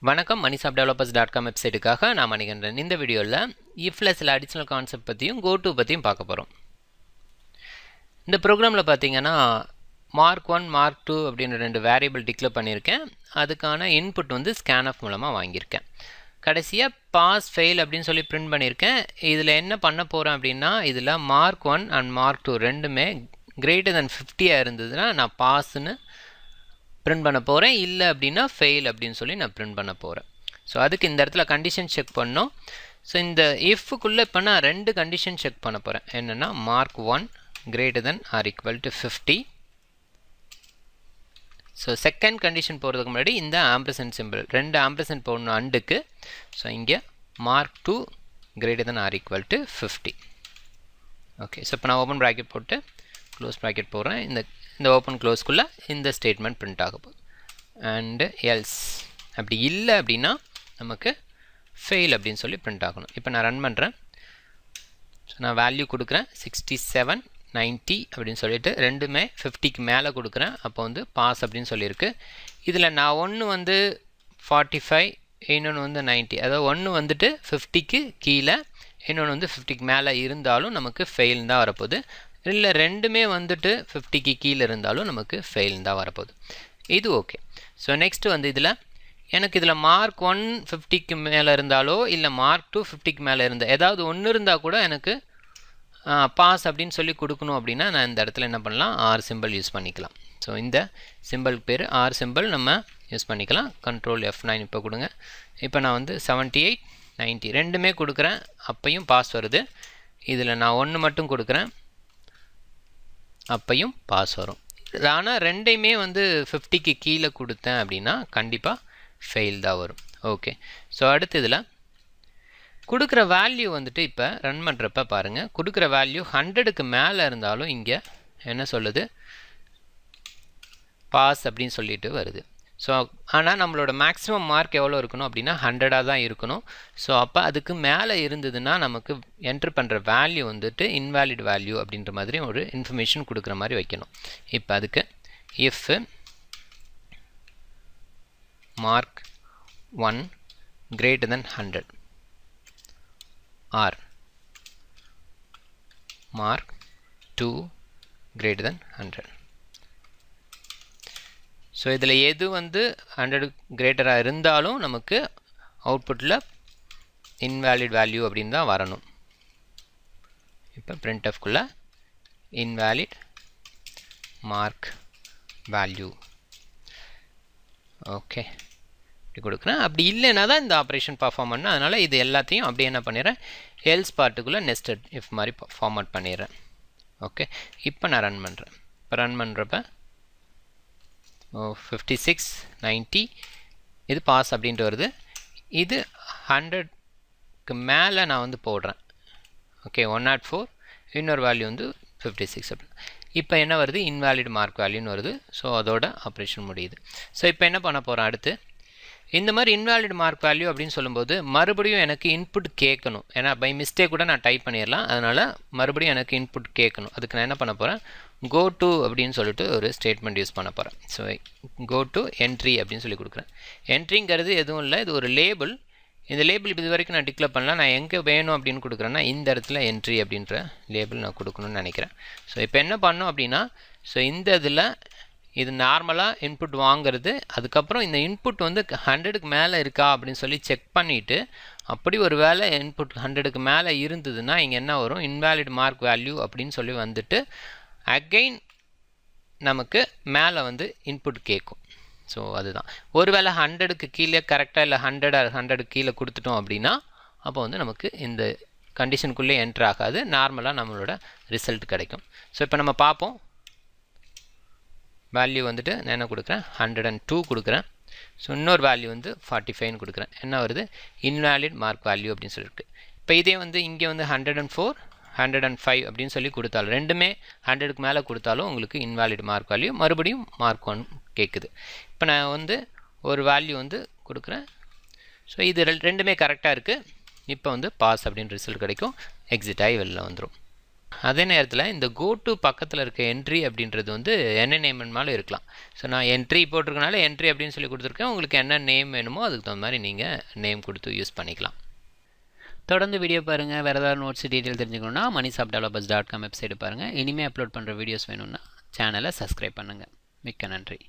வணக்கம் moneyshopdevelopers.com வெப்சைட்டுக்காக நான் மணிகண்டன். இந்த வீடியோவில் இஃப்ல சில அடிஷ்னல் கான்செப்ட் பற்றியும் கோடு பற்றியும் பார்க்க போகிறோம். இந்த ப்ரோக்ராமில் பார்த்தீங்கன்னா மார்க் 1 மார்க் 2 அப்படின்ற ரெண்டு வேரியபிள் டிக்ளேர் பண்ணியிருக்கேன். அதுக்கான இன்புட் வந்து ஸ்கேன்ஆஃப் மூலமாக வாங்கியிருக்கேன். கடைசியாக பாஸ் ஃபெயில் அப்படின்னு சொல்லி பிரிண்ட் பண்ணியிருக்கேன். இதில் என்ன பண்ண போகிறேன் அப்படின்னா, இதில் மார்க் 1 அண்ட் மார்க் 2 ரெண்டுமே கிரேட்டர் தென் 50 இருந்ததுன்னா நான் பாஸ்ன்னு பிரிண்ட் பண்ண போகிறேன், இல்லை அப்படின்னா ஃபெயில் அப்படின்னு சொல்லி நான் பிரிண்ட் பண்ண போகிறேன். ஸோ அதுக்கு இந்த இடத்துல கண்டிஷன் செக் பண்ணோம். ஸோ இந்த இஃப்க்குள்ளே இப்போ நான் ரெண்டு கண்டிஷன் செக் பண்ண போகிறேன். என்னென்னா mark 1 greater than or equal to 50. So second condition போகிறதுக்கு முன்னாடி இந்த ஆம்பர்சன்ட் சிம்பிள் ரெண்டு ஆம்பர்சன்ட் போடணும் அண்டுக்கு. ஸோ இங்கே mark 2 greater than or equal to 50. Okay, so இப்போ நான் ஓப்பன் ப்ராக்கெட் போட்டு க்ளோஸ் ப்ராக்கெட் போடுறேன். இந்த ஓப்பன் க்ளோஸ்க்குள்ளே இந்த ஸ்டேட்மெண்ட் பிரிண்ட் ஆக போகுது. அண்டு எல்ஸ் அப்படி இல்லை அப்படின்னா நமக்கு ஃபெயில் அப்படின்னு சொல்லி பிரிண்ட் ஆகணும். இப்போ நான் ரன் பண்ணுறேன். ஸோ நான் வேல்யூ கொடுக்குறேன் 67 90 அப்படின்னு சொல்லிட்டு ரெண்டுமே 50க்கு மேலே கொடுக்குறேன். அப்போ வந்து பாஸ் அப்படின்னு சொல்லியிருக்கு. இதில் நான் ஒன்று வந்து 45 இன்னொன்று வந்து 90, அதாவது ஒன்று வந்துட்டு 50க்கு கீழே இன்னொன்று வந்து 50க்கு மேலே இருந்தாலும் நமக்கு ஃபெயில் தான் வரப்போகுது. இல்லை ரெண்டுமே வந்துட்டு 50க்கு கீழே இருந்தாலும் நமக்கு ஃபெயில் தான் வரப்போகுது. இது ஓகே. ஸோ நெக்ஸ்ட்டு வந்து எனக்கு இதில் மார்க் 1 50க்கு மேலே இருந்தாலோ இல்லை மார்க் 2 50க்கு மேலே இருந்தால் ஏதாவது ஒன்று இருந்தால் கூட எனக்கு பாஸ் அப்படின்னு சொல்லி கொடுக்கணும் அப்படின்னா நான் இந்த இடத்துல என்ன பண்ணலாம், ஆர் சிம்பிள் யூஸ் பண்ணிக்கலாம். ஸோ இந்த சிம்பிள் பேர் ஆர் சிம்பிள் நம்ம யூஸ் பண்ணிக்கலாம். கண்ட்ரோல் F9 இப்போ கொடுங்க. இப்போ நான் வந்து 78 90 ரெண்டுமே கொடுக்குறேன், அப்பையும் பாஸ் வருது. இதில் நான் ஒன்று மட்டும் கொடுக்குறேன், அப்பையும் பாஸ் வரும். ஆனால் ரெண்டையுமே வந்து 50க்கு கீழே கொடுத்தேன் அப்படின்னா கண்டிப்பாக ஃபெயில் தான் வரும். ஓகே, ஸோ அடுத்து இதில் கொடுக்குற வேல்யூ வந்துட்டு இப்போ ரன் பண்ணுறப்ப பாருங்கள், கொடுக்குற வேல்யூ 100க்கு மேலே இருந்தாலும் இங்கே என்ன சொல்லுது, பாஸ் அப்படின்னு சொல்லிட்டு வருது. ஸோ ஆனால் நம்மளோட மேக்ஸிமம் மார்க் எவ்வளோ இருக்கணும் அப்படின்னா 100ஆக தான் இருக்கணும். ஸோ அப்போ அதுக்கு மேலே இருந்ததுன்னா நமக்கு என்ட்ரு பண்ணுற வேல்யூ வந்துட்டு இன்வேலிட் வேல்யூ அப்படின்ற மாதிரி ஒரு இன்ஃபர்மேஷன் கொடுக்குற மாதிரி வைக்கணும். இப்போ அதுக்கு if mark 1 greater than 100 or mark 2 greater than 100. So இதில் எது வந்து 100 கிரேட்டராக இருந்தாலும் நமக்கு அவுட்புட்டில் இன்வேலிட் வேல்யூ அப்படின்னு தான் வரணும். இப்போ printfக்குள்ளே இன்வேலிட் மார்க் வேல்யூ ஓகே இப்படி கொடுக்குறேன். அப்படி இல்லைன்னா தான் இந்த ஆப்ரேஷன் பர்ஃபார்ம் பண்ணேன். அதனால் இது எல்லாத்தையும் அப்படியே என்ன பண்ணிடுறேன், எல்ஸ் பார்ட்டுக்குள்ளே நெஸ்டட் இஃப் மாதிரி ஃபார்மேட் பண்ணிடுறேன். ஓகே, இப்போ நான் ரன் பண்ணுறேன். இப்போ ரன் பண்ணுறப்ப 56 90 இது பாஸ் அப்படின்ட்டு வருது. இது 100க்கு மேலே நான் வந்து போடுறேன். ஓகே, 104 இன்னொரு வேல்யூ வந்து 56 அப்படி. இப்போ என்ன வருது, இன்வேலிட் மார்க் வேல்யூன்னு வருது. ஸோ அதோட ஆப்ரேஷன் முடியுது. ஸோ இப்போ என்ன பண்ண போகிறேன், அடுத்து இந்த மாதிரி இன்வேலிட் மார்க் வேல்யூ அப்படின்னு சொல்லும்போது மறுபடியும் எனக்கு இன்புட் கேட்கணும். ஏன்னா பை மிஸ்டேக் கூட நான் டைப் பண்ணிடலாம், அதனால் மறுபடியும் எனக்கு இன்புட் கேட்கணும். அதுக்கு நான் என்ன பண்ண போகிறேன், கோ டு அப்படின்னு சொல்லிட்டு ஒரு ஸ்டேட்மெண்ட் யூஸ் பண்ண போகிறேன். ஸோ கோ டு என்ட்ரி அப்படின்னு சொல்லி கொடுக்குறேன். என்ட்ரிங்கிறது எதுவும் இல்லை, இது ஒரு லேபிள். இந்த லேபிள் இது வரைக்கும் நான் டிக்ளேர் பண்ணலாம். நான் எங்கே வேணும் அப்படின்னு கொடுக்குறேன்னா இந்த இடத்துல என்ட்ரி அப்படின்ற லேபிள் நான் கொடுக்கணும்னு நினைக்கிறேன். ஸோ இப்போ என்ன பண்ணோம் அப்படின்னா, ஸோ இந்த இதில் இது நார்மலாக இன்புட் வாங்கிறது. அதுக்கப்புறம் இந்த இன்புட் வந்து 100க்கு மேலே இருக்கா அப்படின்னு சொல்லி செக் பண்ணிவிட்டு, அப்படி ஒரு வேளை இன்புட் 100க்கு மேலே இருந்ததுன்னா இங்கே என்ன வரும், இன்வேலிட் மார்க் வேல்யூ அப்படின்னு சொல்லி வந்துட்டு அகெயின் நமக்கு மேலே வந்து இன்புட் கேட்கும். ஸோ அதுதான், ஒருவேளை 100க்கு கீழே கரெக்டாக இல்லை 100க்கு கீழே கொடுத்துட்டோம் அப்படின்னா அப்போ வந்து நமக்கு இந்த கண்டிஷனுக்குள்ளே என்ட்ரு ஆகாது, நார்மலாக நம்மளோட ரிசல்ட் கிடைக்கும். ஸோ இப்போ நம்ம பார்ப்போம். வேல்யூ வந்துட்டு நான் என்ன கொடுக்குறேன், 102 கொடுக்குறேன். ஸோ இன்னொரு வேல்யூ வந்து 45 கொடுக்குறேன். என்ன வருது, இன்வேலிட் மார்க் வேல்யூ அப்படின்னு சொல்லியிருக்கு. இப்போ இதே வந்து இங்கே வந்து 104 105 அப்படின்னு சொல்லி கொடுத்தாலும் ரெண்டுமே 100க்கு மேலே கொடுத்தாலும் உங்களுக்கு இன்வேலிட் மார்க் வேல்யூ, மறுபடியும் மார்க் 1 கேட்குது. இப்போ நான் வந்து ஒரு வேல்யூ வந்து கொடுக்குறேன். ஸோ இது ரெண்டுமே கரெக்டாக இருக்குது. இப்போ வந்து பாஸ் அப்படின்னு ரிசல்ட் கிடைக்கும். எக்ஸிட் ஆகி வெளில வந்துடும். அதே நேரத்தில் இந்த கோ டு பக்கத்தில் இருக்க என்ட்ரி அப்படின்றது வந்து என்ன நேம் வேணுமாலும் இருக்கலாம். ஸோ நான் என்ட்ரி போட்டிருக்கனால என்ட்ரி அப்படின்னு சொல்லி கொடுத்துருக்கேன். உங்களுக்கு என்ன நேம் வேணுமோ அதுக்கு தகுந்த மாதிரி நீங்கள் நேம் கொடுத்து யூஸ் பண்ணிக்கலாம். தொடர்ந்து வீடியோ பாருங்கள். வேறு ஏதாவது நோட்ஸ் டீட்டெயில் தெரிஞ்சுக்கணுன்னா moneyshopdevelopers.com வெப்சைட் பாருங்கள். இனிமேல் அப்லோட் பண்ணுற வீடியோஸ் வேணும்னா சேனலை சப்ஸ்கிரைப் பண்ணுங்கள். மிக்க நன்றி.